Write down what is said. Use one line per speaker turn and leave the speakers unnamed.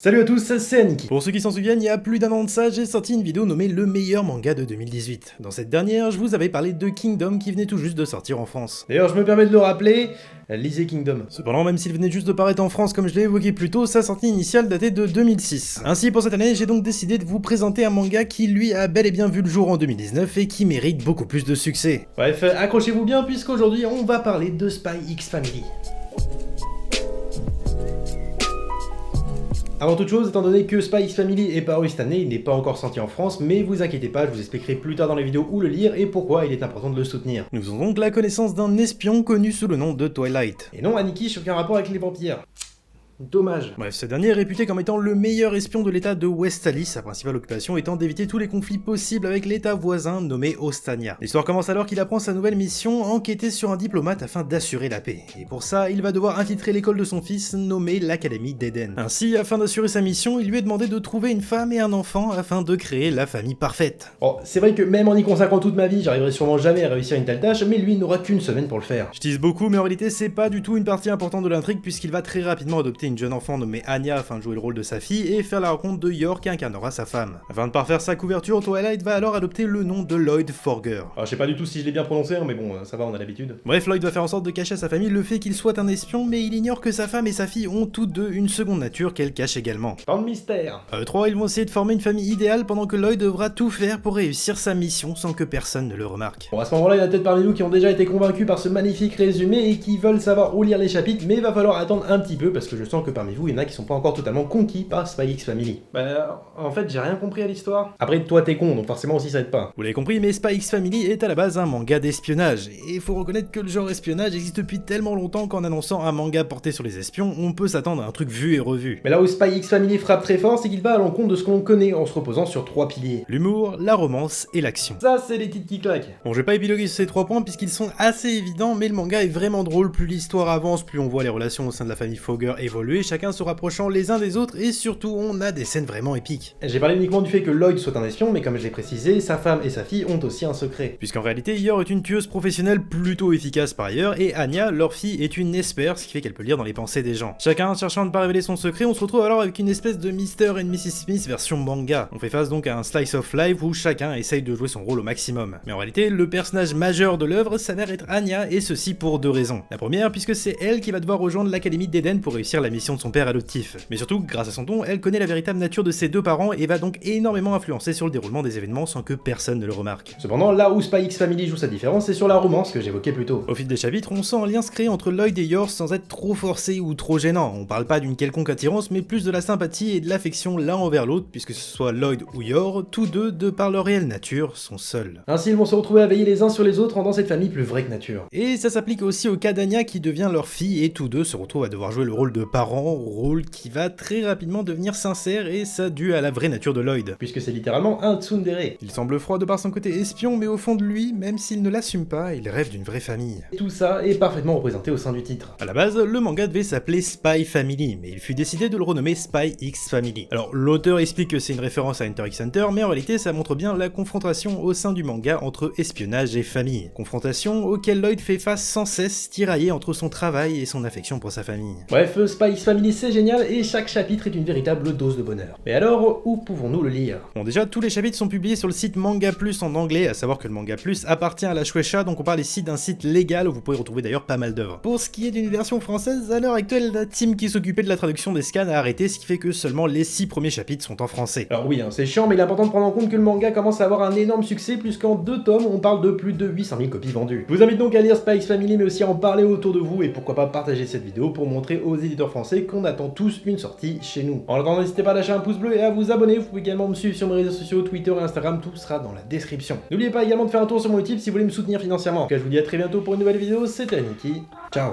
Salut à tous, c'est Aniki.
Pour ceux qui s'en souviennent, il y a plus d'un an de ça, j'ai sorti une vidéo nommée le meilleur manga de 2018. Dans cette dernière, je vous avais parlé de Kingdom qui venait tout juste de sortir en France.
D'ailleurs, je me permets de le rappeler, lisez Kingdom.
Cependant, même s'il venait juste de paraître en France comme je l'ai évoqué plus tôt, sa sortie initiale datait de 2006. Ainsi, pour cette année, j'ai donc décidé de vous présenter un manga qui, lui, a bel et bien vu le jour en 2019 et qui mérite beaucoup plus de succès.
Bref, accrochez-vous bien puisqu'aujourd'hui, on va parler de Spy X Family. Avant toute chose, étant donné que Spy X Family est paru cette année, il n'est pas encore sorti en France, mais vous inquiétez pas, je vous expliquerai plus tard dans les vidéos où le lire et pourquoi il est important de le soutenir.
Nous faisons donc la connaissance d'un espion connu sous le nom de Twilight.
Et non, Aniki, j'ai aucun rapport avec les vampires. Dommage.
Bref, ce dernier est réputé comme étant le meilleur espion de l'état de Westalie, sa principale occupation étant d'éviter tous les conflits possibles avec l'état voisin nommé Ostania. L'histoire commence alors qu'il apprend sa nouvelle mission, enquêter sur un diplomate afin d'assurer la paix. Et pour ça, il va devoir infiltrer l'école de son fils, nommée l'Académie d'Eden. Ainsi, afin d'assurer sa mission, il lui est demandé de trouver une femme et un enfant afin de créer la famille parfaite.
Bon, c'est vrai que même en y consacrant toute ma vie, j'arriverai sûrement jamais à réussir une telle tâche, mais lui n'aura qu'une semaine pour le faire.
Je tease beaucoup, mais en réalité, c'est pas du tout une partie importante de l'intrigue puisqu'il va très rapidement adopter une jeune enfant nommée Anya afin de jouer le rôle de sa fille et faire la rencontre de Yor qui incarnera sa femme. Afin de parfaire sa couverture, Twilight va alors adopter le nom de Lloyd Forger.
Alors, je sais pas du tout si je l'ai bien prononcé, mais bon, ça va, on a l'habitude.
Bref, Lloyd va faire en sorte de cacher à sa famille le fait qu'il soit un espion, mais il ignore que sa femme et sa fille ont toutes deux une seconde nature qu'elle cache également.
Tant de mystère.
À eux trois, ils vont essayer de former une famille idéale pendant que Lloyd devra tout faire pour réussir sa mission sans que personne ne le remarque.
Bon, à ce moment-là, il y en a peut-être parmi nous qui ont déjà été convaincus par ce magnifique résumé et qui veulent savoir où lire les chapitres, mais il va falloir attendre un petit peu parce que je sens que parmi vous, il y en a qui sont pas encore totalement conquis par Spy X Family. Bah, en fait, j'ai rien compris à l'histoire. Après, toi, t'es con, donc forcément aussi ça aide pas.
Vous l'avez compris, mais Spy X Family est à la base un manga d'espionnage, et il faut reconnaître que le genre espionnage existe depuis tellement longtemps qu'en annonçant un manga porté sur les espions, on peut s'attendre à un truc vu et revu.
Mais là où Spy X Family frappe très fort, c'est qu'il va à l'encontre de ce que l'on connaît en se reposant sur trois piliers.
L'humour, la romance et l'action.
Ça, c'est les titres qui claquent.
Bon, je vais pas épiloguer sur ces 3 points puisqu'ils sont assez évidents, mais le manga est vraiment drôle, plus l'histoire avance, plus on voit les relations au sein de la famille Fogger évoluer, chacun se rapprochant les uns des autres, et surtout on a des scènes vraiment épiques.
J'ai parlé uniquement du fait que Lloyd soit un espion, mais comme je l'ai précisé, sa femme et sa fille ont aussi un secret.
Puisqu'en réalité, Yor est une tueuse professionnelle plutôt efficace par ailleurs, et Anya, leur fille, est une espère, ce qui fait qu'elle peut lire dans les pensées des gens. Chacun cherchant à ne pas révéler son secret, on se retrouve alors avec une espèce de Mr. et Mrs. Smith version manga. On fait face donc à un slice of life où chacun essaye de jouer son rôle au maximum. Mais en réalité, le personnage majeur de l'œuvre s'avère être Anya, et ceci pour 2 raisons. La première, puisque c'est elle qui va devoir rejoindre l'Académie d'Eden pour réussir la mission de son père adoptif. Mais surtout, grâce à son don, elle connaît la véritable nature de ses 2 parents et va donc énormément influencer sur le déroulement des événements sans que personne ne le remarque.
Cependant, là où Spy X Family joue sa différence, c'est sur la romance que j'évoquais plus tôt.
Au fil des chapitres, on sent un lien se créer entre Lloyd et Yor sans être trop forcé ou trop gênant. On parle pas d'une quelconque attirance, mais plus de la sympathie et de l'affection l'un envers l'autre, puisque ce soit Lloyd ou Yor, tous deux, de par leur réelle nature, sont seuls.
Ainsi, ils vont se retrouver à veiller les uns sur les autres, rendant cette famille plus vraie que nature.
Et ça s'applique aussi au cas d'Anya qui devient leur fille, et tous deux se retrouvent à devoir jouer le rôle de parents, rôle qui va très rapidement devenir sincère, et ça dû à la vraie nature de Lloyd.
Puisque c'est littéralement un tsundere.
Il semble froid de par son côté espion, mais au fond de lui, même s'il ne l'assume pas, il rêve d'une vraie famille.
Et tout ça est parfaitement représenté au sein du titre.
A la base, le manga devait s'appeler Spy Family, mais il fut décidé de le renommer Spy X Family. Alors l'auteur explique que c'est une référence à Hunter x Hunter, mais en réalité ça montre bien la confrontation au sein du manga entre espionnage et famille. Confrontation auquel Lloyd fait face sans cesse, tiraillé entre son travail et son affection pour sa famille.
Bref, Spy X Family c'est génial et chaque chapitre est une véritable dose de bonheur. Mais alors, où pouvons-nous le lire?
Bon déjà, tous les chapitres sont publiés sur le site Manga Plus en anglais, à savoir que le Manga Plus appartient à la Shueisha, donc on parle ici d'un site légal où vous pouvez retrouver d'ailleurs pas mal d'œuvres. Pour ce qui est d'une version française, à l'heure actuelle, la team qui s'occupait de la traduction des scans a arrêté, ce qui fait que seulement les 6 premiers chapitres sont en français.
Alors oui, c'est chiant, mais il est important de prendre en compte que le manga commence à avoir un énorme succès, puisqu'en 2 tomes, on parle de plus de 800 000 copies vendues. Je vous invite donc à lire Spy X Family, mais aussi à en parler autour de vous, et pourquoi pas partager cette vidéo pour montrer aux éditeurs français qu'on attend tous une sortie chez nous. En attendant, n'hésitez pas à lâcher un pouce bleu et à vous abonner, vous pouvez également me suivre sur mes réseaux sociaux, Twitter et Instagram, tout sera dans la description. N'oubliez pas également de faire un tour sur mon YouTube si vous voulez me soutenir financièrement. En tout cas, je vous dis à très bientôt pour une nouvelle vidéo, c'était Aniki, ciao.